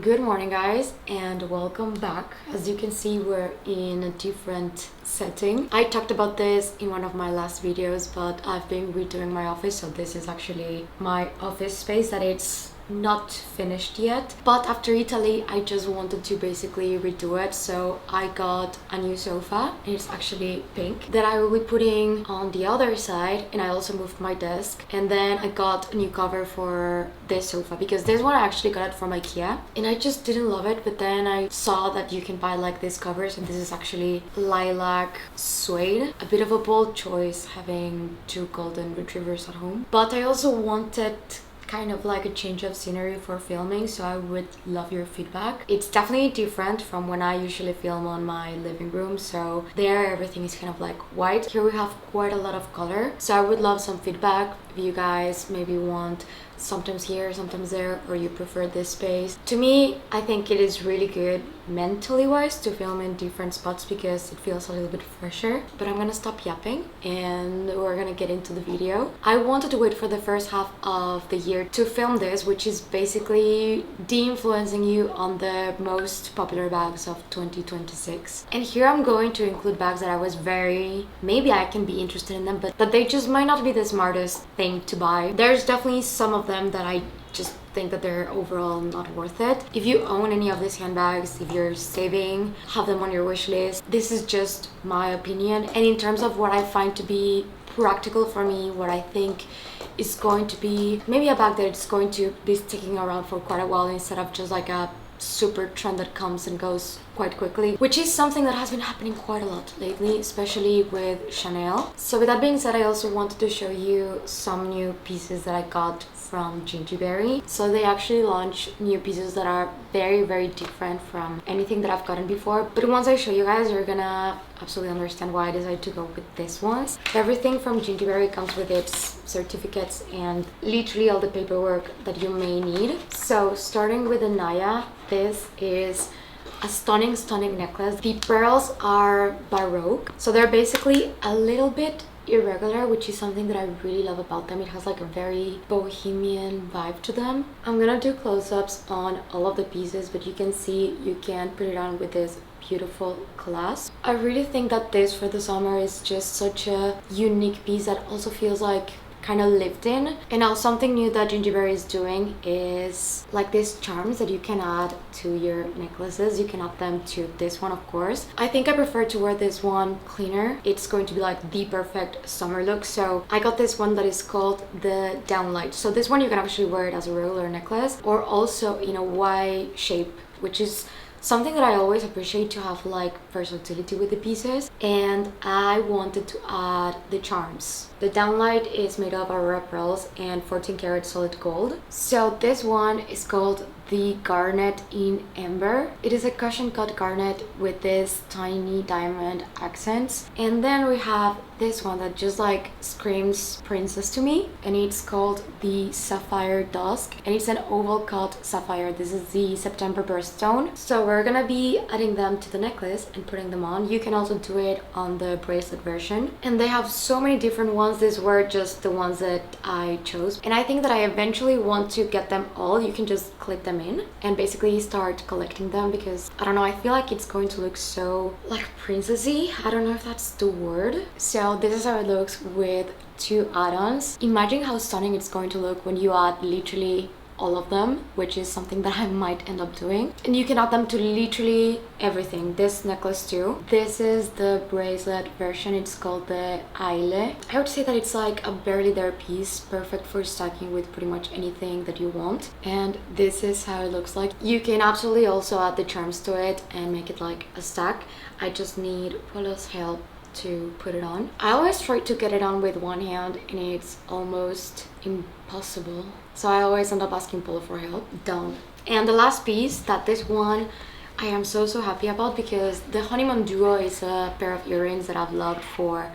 Good morning guys and welcome back. As you can see, we're in a different setting. I talked about this in one of my last videos, but I've been redoing my office, so this is actually my office space that it's not finished yet. But after Italy, I just wanted to basically redo it, so I got a new sofa and it's actually pink that I will be putting on the other side, and I also moved my desk, and then I got a new cover for this sofa because this one I actually got it from IKEA and I just didn't love it, but then I saw that you can buy like these covers, and this is actually lilac suede. A bit of a bold choice having two golden retrievers at home, but I also wanted kind of like a change of scenery for filming, so I would love your feedback. It's definitely different from when I usually film on my living room, so there everything is kind of like white. Here we have quite a lot of color, so I would love some feedback if you guys maybe want sometimes here, sometimes there, or you prefer this space. To me, I think it is really good mentally wise to film in different spots because it feels a little bit fresher. But I'm gonna stop yapping and we're gonna get into the video. I wanted to wait for the first half of the year to film this, which is basically de-influencing you on the most popular bags of 2026. And here I'm going to include bags that I was maybe I can be interested in them, but they just might not be the smartest thing to buy. There's definitely some of them that I just think that they're overall not worth it. If you own any of these handbags, if you're saving, have them on your wish list. This is just my opinion, and in terms of what I find to be practical for me, what I think is going to be maybe a bag that it's going to be sticking around for quite a while instead of just like a super trend that comes and goes quite quickly, which is something that has been happening quite a lot lately, especially with Chanel. So with that being said, I also wanted to show you some new pieces that I got from Gingiberi. So they actually launch new pieces that are very different from anything that I've gotten before, but once I show you guys, you're gonna absolutely understand why I decided to go with this ones. Everything from Gingiberi comes with its certificates and literally all the paperwork that you may need. So starting with the Naia, this is a stunning necklace. The pearls are Baroque, so they're basically a little bit irregular, which is something that I really love about them. It has like a very bohemian vibe to them. I'm gonna do close-ups on all of the pieces, but you can see you can put it on with this beautiful clasp. I really think that this for the summer is just such a unique piece that also feels like kind of lived in. And now something new that Gingiberi is doing is like these charms that you can add to your necklaces. You can add them to this one, of course. I think I prefer to wear this one cleaner. It's going to be like the perfect summer look, so I got this one that is called the Dawnlight. So this one you can actually wear it as a regular necklace or also in a Y shape, which is something that I always appreciate, to have like versatility with the pieces. And I wanted to add the charms. The Downlight is made of Aurora pearls and 14 karat solid gold. So this one is called the Garnet in Ember. It is a cushion cut garnet with this tiny diamond accents. And then we have this one that just like screams princess to me, and it's called the Sapphire Dusk, and it's an oval cut sapphire. This is the September birthstone. So we're gonna be adding them to the necklace and putting them on. You can also do it on the bracelet version, and they have so many different ones. These were just the ones that I chose, and I think that I eventually want to get them all. You can just clip them in and basically start collecting them, because I don't know, I feel like it's going to look so like princessy. I don't know if that's the word. So this is how it looks with two add-ons. Imagine how stunning it's going to look when you add literally all of them, which is something that I might end up doing. And you can add them to literally everything. This necklace too. This is the bracelet version. It's called the Aile. I would say that it's like a barely there piece, perfect for stacking with pretty much anything that you want. And this is how it looks like. You can absolutely also add the charms to it and make it like a stack. I just need Polo's help to put it on. I always try to get it on with one hand and it's almost impossible, so I always end up asking Polo for help. Done. And the last piece, that this one I am so happy about, because the Honeymoon Duo is a pair of earrings that I've loved for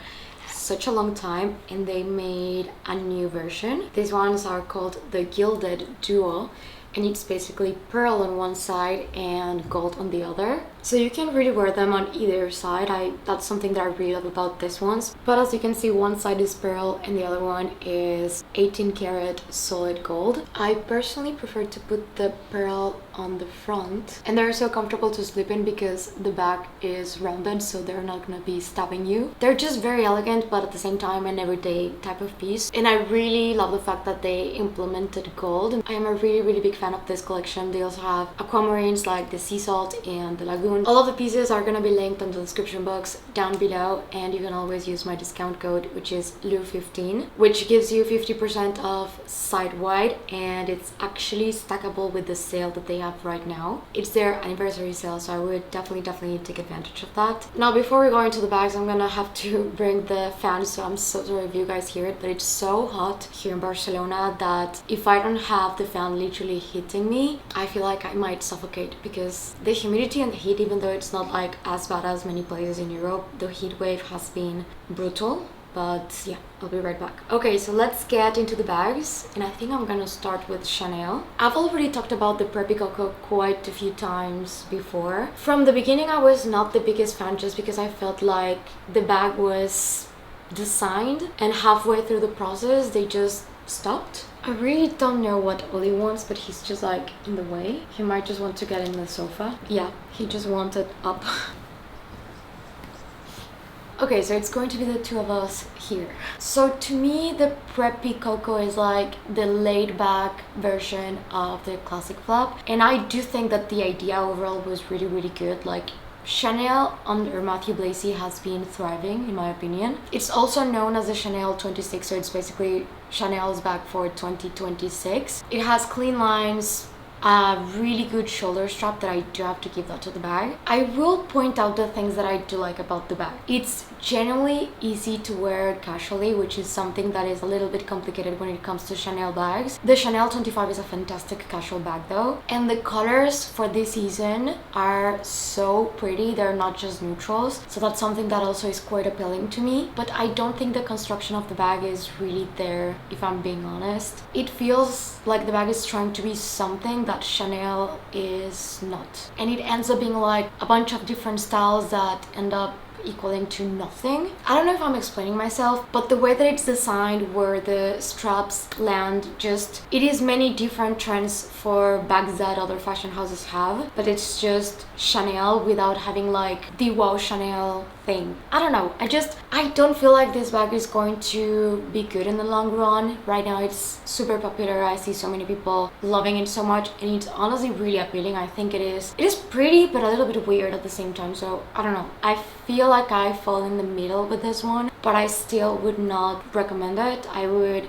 such a long time, and they made a new version. These ones are called the Gilded Duo, and it's basically pearl on one side and gold on the other. So you can really wear them on either side. That's something that I really love about these ones. But as you can see, one side is pearl and the other one is 18 karat solid gold. I personally prefer to put the pearl on the front, and they're so comfortable to sleep in because the back is rounded, so they're not gonna be stabbing you. They're just very elegant, but at the same time an everyday type of piece. And I really love the fact that they implemented gold. I am a really big fan of this collection. They also have aquamarines like the sea salt and the lagoon. All of the pieces are gonna be linked in the description box down below, and you can always use my discount code, which is LU15, which gives you 50% off site-wide, and it's actually stackable with the sale that they have right now. It's their anniversary sale, so I would definitely take advantage of that. Now, before we go into the bags, I'm gonna have to bring the fan, so I'm so sorry if you guys hear it, but it's so hot here in Barcelona that if I don't have the fan literally hitting me, I feel like I might suffocate, because the humidity and the heat, even though it's not like as bad as many places in Europe, the heat wave has been brutal. But yeah, I'll be right back. Okay, so let's get into the bags, and I think I'm gonna start with Chanel. I've already talked about the Preppy Coco quite a few times before. From the beginning, I was not the biggest fan, just because I felt like the bag was designed and halfway through the process they just stopped. I really don't know what Oli wants, but he's just like in the way. He might just want to get in the sofa. Yeah, he just wanted up. Okay, so it's going to be the two of us here. So to me, the Preppy Coco is like the laid-back version of the classic flap, and I do think that the idea overall was really good. Like, Chanel under Matthew Blazy has been thriving, in my opinion. It's also known as the Chanel 26, so it's basically Chanel's bag for 2026. It has clean lines, a really good shoulder strap that I do have to give that to the bag. I will point out the things that I do like about the bag. It's generally easy to wear casually, which is something that is a little bit complicated when it comes to Chanel bags. The Chanel 25 is a fantastic casual bag though, and the colors for this season are so pretty. They're not just neutrals, so that's something that also is quite appealing to me. But I don't think the construction of the bag is really there, if I'm being honest. It feels like the bag is trying to be something that Chanel is not, and it ends up being like a bunch of different styles that end up equaling to nothing. I don't know if I'm explaining myself, but the way that it's designed, where the straps land, just it is many different trends for bags that other fashion houses have, but it's just Chanel without having like the wow Chanel thing. I don't know, I don't feel like this bag is going to be good in the long run. Right now it's super popular. I see so many people loving it so much, and it's honestly really appealing. I think it is pretty, but a little bit weird at the same time, so I don't know. I feel like I fall in the middle with this one, but I still would not recommend it. I would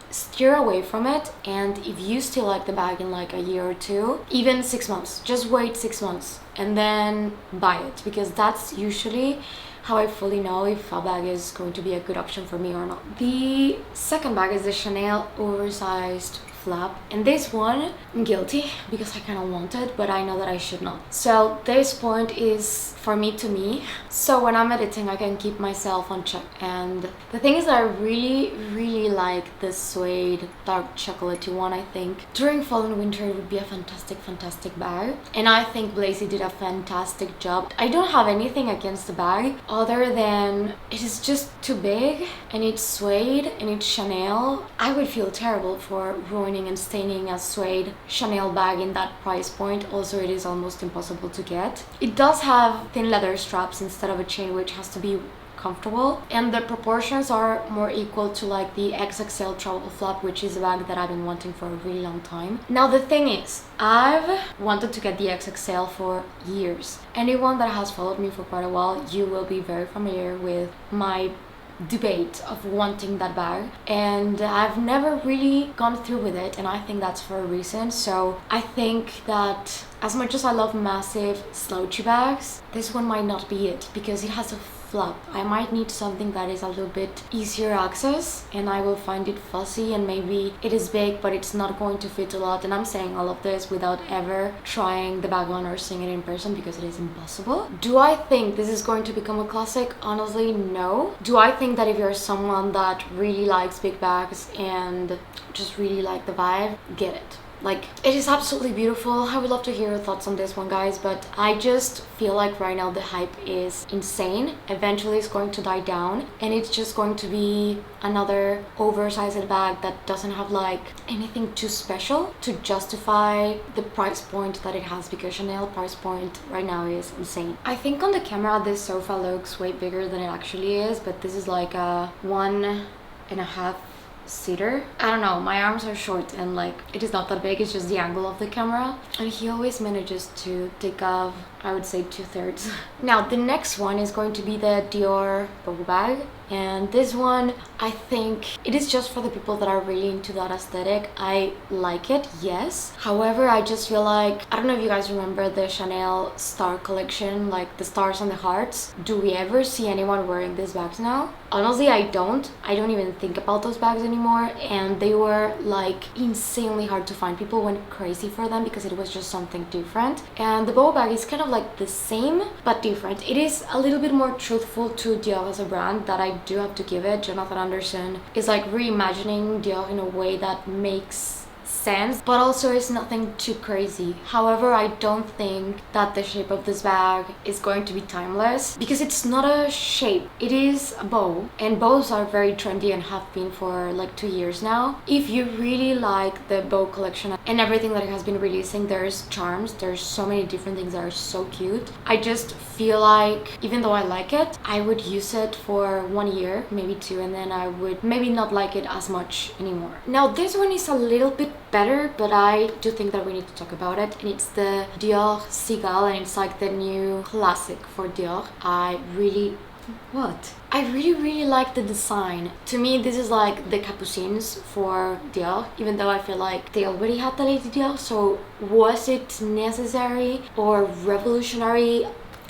steer away from it, and if you still like the bag in like a year or two, even 6 months, just wait 6 months and then buy it, because that's usually how I fully know if a bag is going to be a good option for me or not. The second bag is the Chanel oversized flap, and this one I'm guilty because I kind of want it, but I know that I should not. So this point is for me to me, so when I'm editing I can keep myself on check. And the thing is that I really like the suede dark chocolatey one. I think during fall and winter it would be a fantastic bag, and I think Blazy did a fantastic job. I don't have anything against the bag other than it is just too big, and it's suede and it's Chanel. I would feel terrible for ruining and staining a suede Chanel bag in that price point. Also, it is almost impossible to get. It does have thin leather straps instead of a chain, which has to be comfortable, and the proportions are more equal to like the XXL travel flap, which is a bag that I've been wanting for a really long time. Now the thing is, I've wanted to get the XXL for years. Anyone that has followed me for quite a while, you will be very familiar with my debate of wanting that bag, and I've never really gone through with it, and I think that's for a reason. So I think that as much as I love massive slouchy bags, this one might not be it, because it has a flap. I might need something that is a little bit easier access, and I will find it fussy, and maybe it is big but it's not going to fit a lot. And I'm saying all of this without ever trying the bag on or seeing it in person, because it is impossible. Do I think this is going to become a classic? Honestly, no. Do I think that if you're someone that really likes big bags and just really like the vibe, get it. Like, it is absolutely beautiful. I would love to hear your thoughts on this one, guys, but I just feel like right now the hype is insane. Eventually it's going to die down, and it's just going to be another oversized bag that doesn't have like anything too special to justify the price point that it has, because Chanel price point right now is insane. I think on the camera this sofa looks way bigger than it actually is, but this is like a 1.5 seater. I don't know, my arms are short and like it is not that big, it's just the angle of the camera, and he always manages to take off, I would say, 2/3. Now the next one is going to be the Dior Boho bag, and this one I think it is just for the people that are really into that aesthetic. I like it, yes, however I just feel like, I don't know if you guys remember the Chanel star collection, like the stars and the hearts. Do we ever see anyone wearing these bags now? Honestly, I don't even think about those bags anymore, and they were like insanely hard to find. People went crazy for them because it was just something different, and the Boho bag is kind of like the same but different. It is a little bit more truthful to Dior as a brand, that I do have to give it. Jonathan Anderson is like reimagining Dior in a way that makes sense, but also it's nothing too crazy. However, I don't think that the shape of this bag is going to be timeless, because it's not a shape, it is a bow, and bows are very trendy and have been for like 2 years now. If you really like the bow collection and everything that it has been releasing, there's charms, there's so many different things that are so cute. I just feel like even though I like it, I would use it for 1 year, maybe 2, and then I would maybe not like it as much anymore. Now this one is a little bit better, but I do think that we need to talk about it, and it's the Dior Seagull, and it's like the new classic for Dior. I really like the design. To me, this is like the capucines for Dior, even though I feel like they already had the Lady Dior, so was it necessary or revolutionary?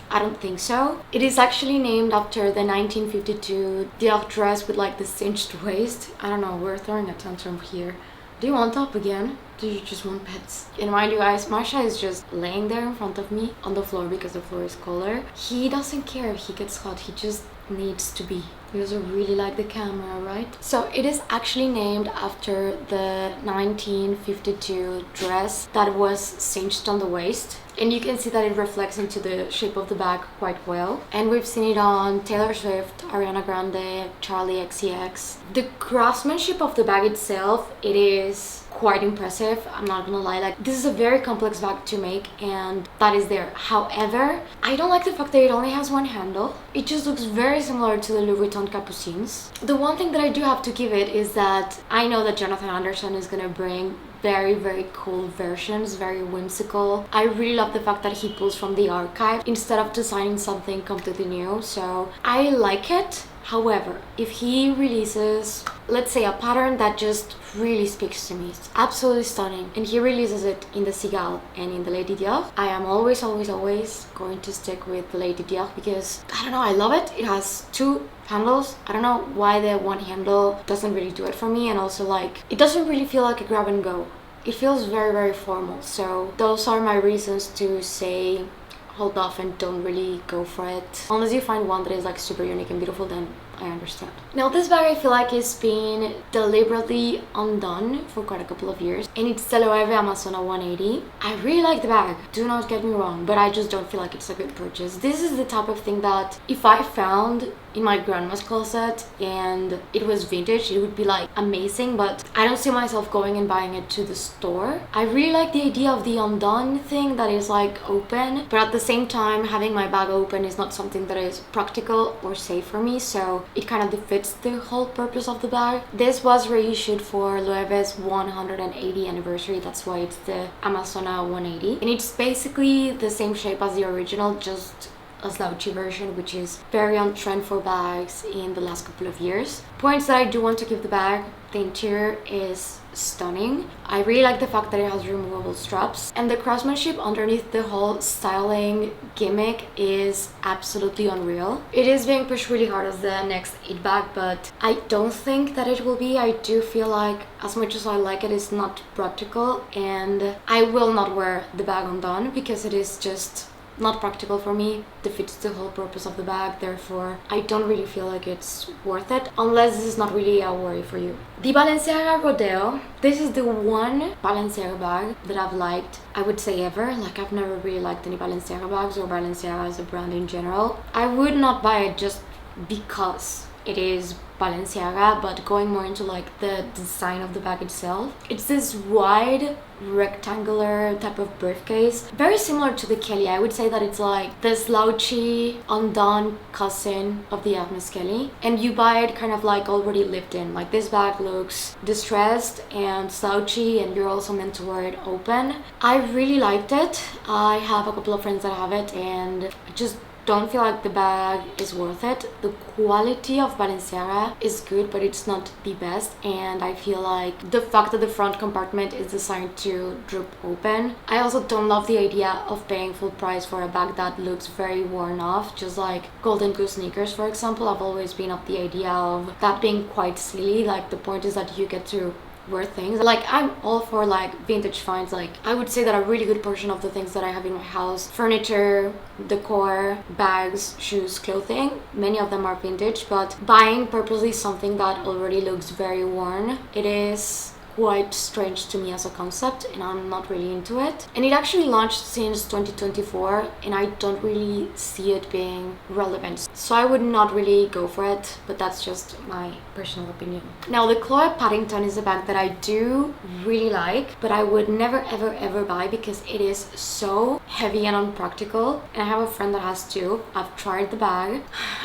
I don't think so. It is actually named after the 1952 Dior dress with like the cinched waist. I don't know, we're throwing a tantrum here. Do you want up again? Do you just want pets? And mind you guys, Marsha is just laying there in front of me on the floor because the floor is colder. He doesn't care if he gets hot, he just needs to be. You also really like the camera, right? So it is actually named after the 1952 dress that was cinched on the waist. And you can see that it reflects into the shape of the bag quite well. And we've seen it on Taylor Swift, Ariana Grande, Charlie XCX. The craftsmanship of the bag itself, it is quite impressive, I'm not gonna lie. Like, this is a very complex bag to make, and that is there. However, I don't like the fact that it only has one handle. It just looks very similar to the Louis Vuitton Capucines. The one thing that I do have to give it is that I know that Jonathan Anderson is gonna bring very cool versions, very whimsical. I really love the fact that he pulls from the archive instead of designing something completely new, so I like it. However, if he releases, let's say, a pattern that just really speaks to me, it's absolutely stunning, and he releases it in the Seagull and in the Lady Dior, I am always going to stick with the Lady Dior, because I don't know, I love it. It has 2 handles. I don't know why the one handle doesn't really do it for me, and also like it doesn't really feel like a grab and go. It feels very formal. So those are my reasons to say hold off and don't really go for it. Unless you find one that is like super unique and beautiful, then I understand. Now this bag I feel like is being deliberately undone for quite a couple of years, and it's the Loewe Amazona 180. I really like the bag, do not get me wrong, but I just don't feel like it's a good purchase. This is the type of thing that if I found in my grandma's closet and it was vintage, it would be like amazing, but I don't see myself going and buying it to the store. I really like the idea of the undone thing that is like open, but at the same time having my bag open is not something that is practical or safe for me, so it kind of defeats the whole purpose of the bag. This was reissued for Loewe's 180 anniversary, that's why it's the Amazona 180, and it's basically the same shape as the original, just a slouchy version, which is very on trend for bags in the last couple of years. Points that I do want to give the bag: the interior is stunning. I really like the fact that it has removable straps, and the craftsmanship underneath the whole styling gimmick is absolutely unreal. It is being pushed really hard as the next it bag, but I don't think that it will be. I do feel like as much as I like it, it's not practical, and I will not wear the bag undone because it is just not practical for me, defeats the whole purpose of the bag. Therefore, I don't really feel like it's worth it unless this is not really a worry for you. The Balenciaga Rodeo. This is the one Balenciaga bag that I've liked, I would say, ever. Like, I've never really liked any Balenciaga bags or Balenciaga as a brand in general. I would not buy it just because it is Balenciaga, but going more into like the design of the bag itself. It's this wide rectangular type of briefcase, very similar to the Kelly. I would say that it's like the slouchy, undone cousin of the Hermès Kelly, and you buy it kind of like already lived in. Like, this bag looks distressed and slouchy, and you're also meant to wear it open. I really liked it. I have a couple of friends that have it, and I just don't feel like the bag is worth it. The quality of Balenciaga is good, but it's not the best, and I feel like the fact that the front compartment is designed to droop open. I also don't love the idea of paying full price for a bag that looks very worn off, just like Golden Goose sneakers, for example. I've always been of the idea of that being quite silly. Like, the point is that you get to wear things. Like, I'm all for like vintage finds. Like, I would say that a really good portion of the things that I have in my house, furniture, decor, bags, shoes, clothing, many of them are vintage, but buying purposely something that already looks very worn, it is quite strange to me as a concept, and I'm not really into it. And it actually launched since 2024, and I don't really see it being relevant, so I would not really go for it, but that's just my personal opinion. Now, the Chloe Paddington is a bag that I do really like, but I would never ever buy because it is so heavy and unpractical, and I have a friend that has two. I've tried the bag.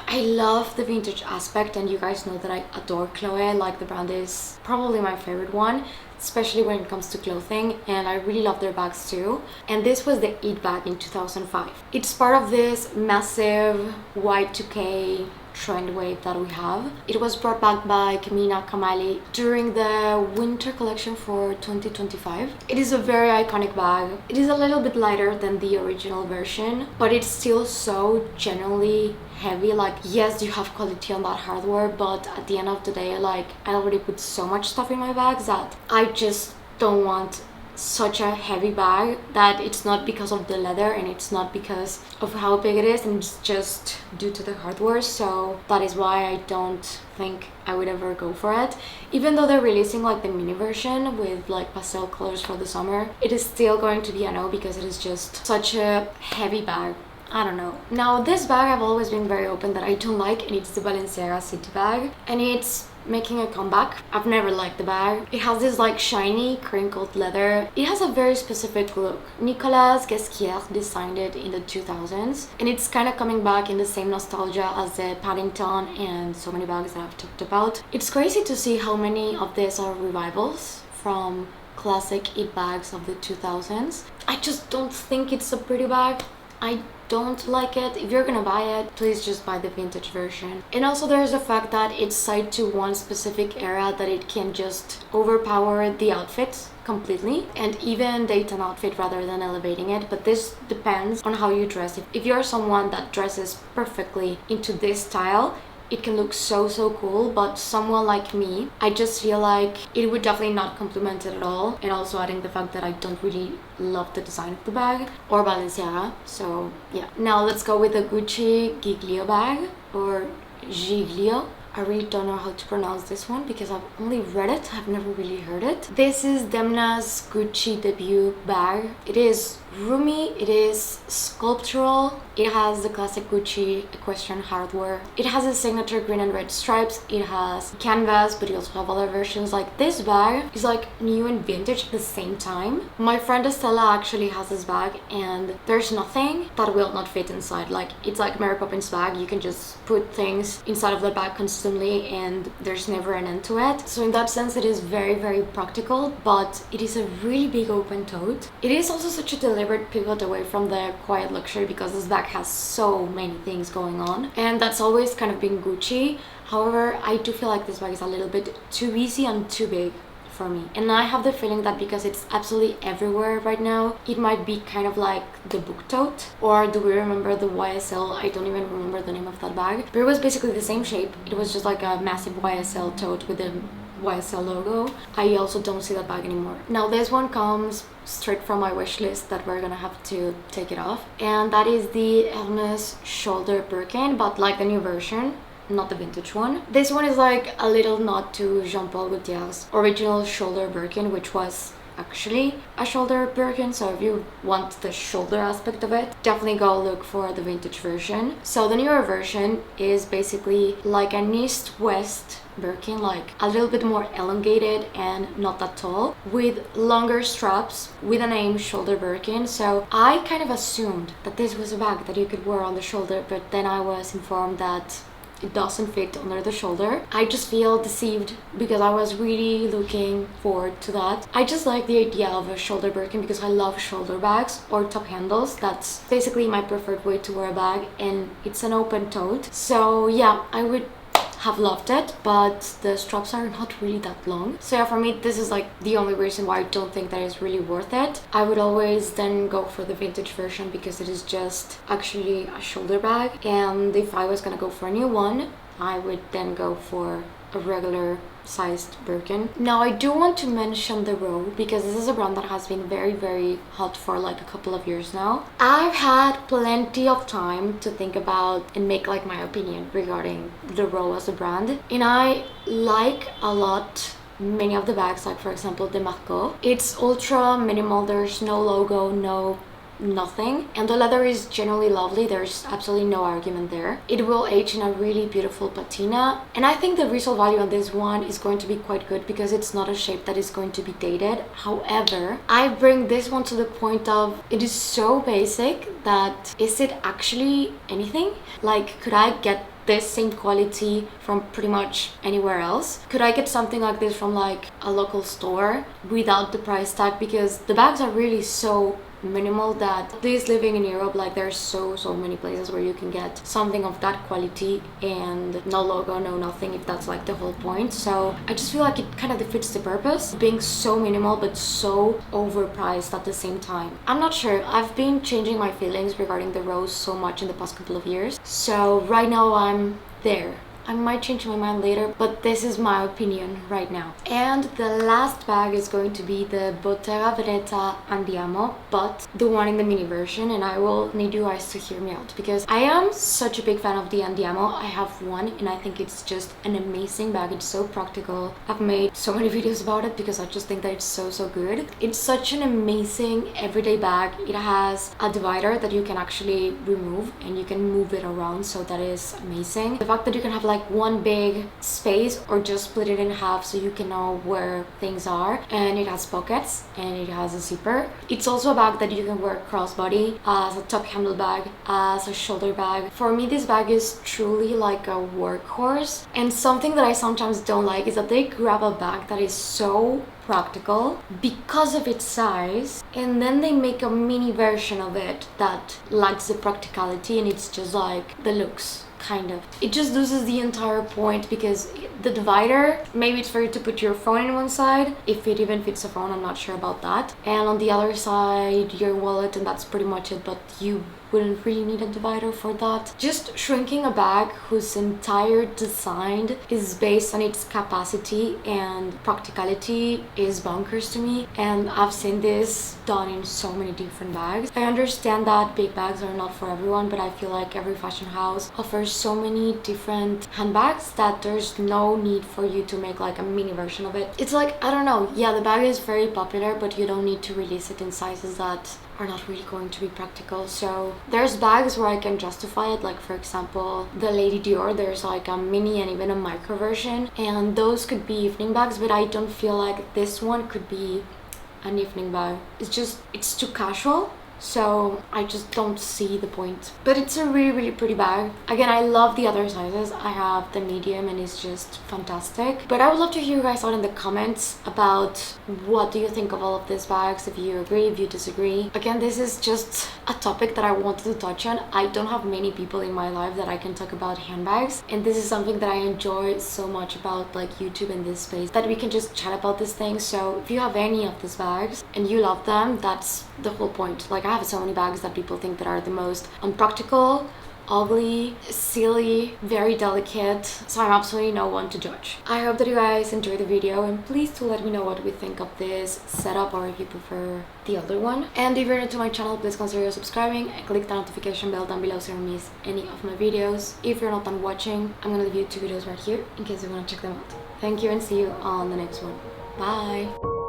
I love the vintage aspect, and you guys know that I adore Chloe. Like, the brand is probably my favorite one, especially when it comes to clothing, and I really love their bags too. And this was the It bag in 2005. It's part of this massive Y2K trend wave that we have. It was brought back by Kamina Kamali during the winter collection for 2025. It is a very iconic bag. It is a little bit lighter than the original version, but it's still so genuinely heavy. Like, yes, you have quality on that hardware, but at the end of the day, like, I already put so much stuff in my bags that I just don't want such a heavy bag. That it's not because of the leather, and it's not because of how big it is, and it's just due to the hardware. So that is why I don't think I would ever go for it. Even though they're releasing like the mini version with like pastel colors for the summer, it is still going to be a no because it is just such a heavy bag. I don't know. Now, this bag I've always been very open that I don't like, and it's the Balenciaga City bag, and it's making a comeback. I've never liked the bag. It has this like shiny crinkled leather. It has a very specific look. Nicolas Guesquière designed it in the 2000s, and it's kind of coming back in the same nostalgia as the Paddington and so many bags that I've talked about. It's crazy to see how many of these are revivals from classic It bags of the 2000s. I just don't think it's a pretty bag. I don't like it. If you're gonna buy it, please just buy the vintage version. And also, there's the fact that it's tied to one specific era, that it can just overpower the outfit completely and even date an outfit rather than elevating it. But this depends on how you dress. If you're someone that dresses perfectly into this style, it can look so cool, but someone like me, I just feel like it would definitely not complement it at all. And also adding the fact that I don't really love the design of the bag or Balenciaga. So yeah. Now let's go with the Gucci Giglio bag, or Giglio. I really don't know how to pronounce this one because I've only read it, I've never really heard it. This is Demna's Gucci debut bag. It is roomy, it is sculptural, it has the classic Gucci equestrian hardware. It has a signature green and red stripes, it has canvas, but you also have other versions. Like, this bag is like new and vintage at the same time. My friend Estella actually has this bag, and there's nothing that will not fit inside. Like, it's like Mary Poppins bag. You can just put things inside of the bag constantly, and there's never an end to it. So in that sense, it is very practical, but it is a really big open tote. It is also such a deliberate pivot away from the quiet luxury because this bag has so many things going on, and that's always kind of been Gucci. However, I do feel like this bag is a little bit too easy and too big for me, and I have the feeling that because it's absolutely everywhere right now, it might be kind of like the book tote. Or do we remember the YSL? I don't even remember the name of that bag, but it was basically the same shape. It was just like a massive YSL tote with a YSL logo. I also don't see that bag anymore. Now this one comes straight from my wish list that we're gonna have to take it off, and that is the Hermès shoulder Birkin, but like the new version, not the vintage one. This one is like a little nod to Jean-Paul Gaultier's original shoulder Birkin, which was actually a shoulder Birkin, so if you want the shoulder aspect of it, definitely go look for the vintage version. So the newer version is basically like an east-west Birkin, like a little bit more elongated and not that tall, with longer straps, with a name shoulder Birkin. So I kind of assumed that this was a bag that you could wear on the shoulder, but then I was informed that it doesn't fit under the shoulder. I just feel deceived because I was really looking forward to that. I just like the idea of a shoulder Birkin because I love shoulder bags or top handles. That's basically my preferred way to wear a bag, and it's an open tote. So yeah, I would have loved it, but the straps are not really that long. So yeah, for me this is like the only reason why I don't think that it's really worth it. I would always then go for the vintage version because it is just actually a shoulder bag, and if I was gonna go for a new one, I would then go for a regular sized Birkin. Now I do want to mention the Row because this is a brand that has been very hot for like a couple of years now. I've had plenty of time to think about and make like my opinion regarding the Row as a brand, and I like a lot many of the bags, like for example the Marco. It's ultra minimal, there's no logo, no nothing, and the leather is generally lovely. There's absolutely no argument there. It will age in a really beautiful patina, and I think the resale value on this one is going to be quite good because it's not a shape that is going to be dated. However, I bring this one to the point of it is so basic that is it actually anything? Like, could I get this same quality from pretty much anywhere else? Could I get something like this from like a local store without the price tag? Because the bags are really so minimal that at least living in Europe, like there's so many places where you can get something of that quality and no logo, no nothing, if that's like the whole point. So I just feel like it kind of defeats the purpose, being so minimal but so overpriced at the same time. I'm not sure, I've been changing my feelings regarding the Rose so much in the past couple of years, so right now I'm there. I might change my mind later, but this is my opinion right now. And the last bag is going to be the Bottega Veneta Andiamo, but the one in the mini version, and I will need you guys to hear me out because I am such a big fan of the Andiamo. I have one and I think it's just an amazing bag. It's so practical. I've made so many videos about it because I just think that it's so good. It's such an amazing everyday bag. It has a divider that you can actually remove and you can move it around, so that is amazing. The fact that you can have like one big space or just split it in half so you can know where things are, and it has pockets and it has a zipper. It's also a bag that you can wear crossbody, as a top handle bag, as a shoulder bag. For me, this bag is truly like a workhorse, and something that I sometimes don't like is that they grab a bag that is so practical because of its size, and then they make a mini version of it that lacks the practicality, and it's just like the looks. Kind of. It just loses the entire point because the divider, maybe it's for you to put your phone in one side, if it even fits a phone, I'm not sure about that, and on the other side your wallet, and that's pretty much it, but you wouldn't really need a divider for that. Just shrinking a bag whose entire design is based on its capacity and practicality is bonkers to me, and I've seen this done in so many different bags. I understand that big bags are not for everyone, but I feel like every fashion house offers so many different handbags that there's no need for you to make like a mini version of it. It's like, I don't know, yeah, the bag is very popular, but you don't need to release it in sizes that are not really going to be practical. So there's bags where I can justify it, like for example the Lady Dior, there's like a mini and even a micro version, and those could be evening bags, but I don't feel like this one could be an evening bag. It's too casual, so I just don't see the point. But it's a really pretty bag. Again, I love the other sizes. I have the medium and it's just fantastic. But I would love to hear you guys out in the comments about what do you think of all of these bags, if you agree, if you disagree. Again, this is just a topic that I wanted to touch on. I don't have many people in my life that I can talk about handbags, and this is something that I enjoy so much about like YouTube and this space, that we can just chat about these things. So if you have any of these bags and you love them, that's the whole point. Like, I have so many bags that people think that are the most unpractical ugly, silly, very delicate, so I'm absolutely no one to judge. I hope that you guys enjoyed the video, and please do let me know what we think of this setup, or if you prefer the other one. And if you're new to my channel, please consider subscribing and click the notification bell down below so you don't miss any of my videos. If you're not done watching, I'm gonna leave you 2 videos right here in case you want to check them out. Thank you, and see you on the next one. Bye!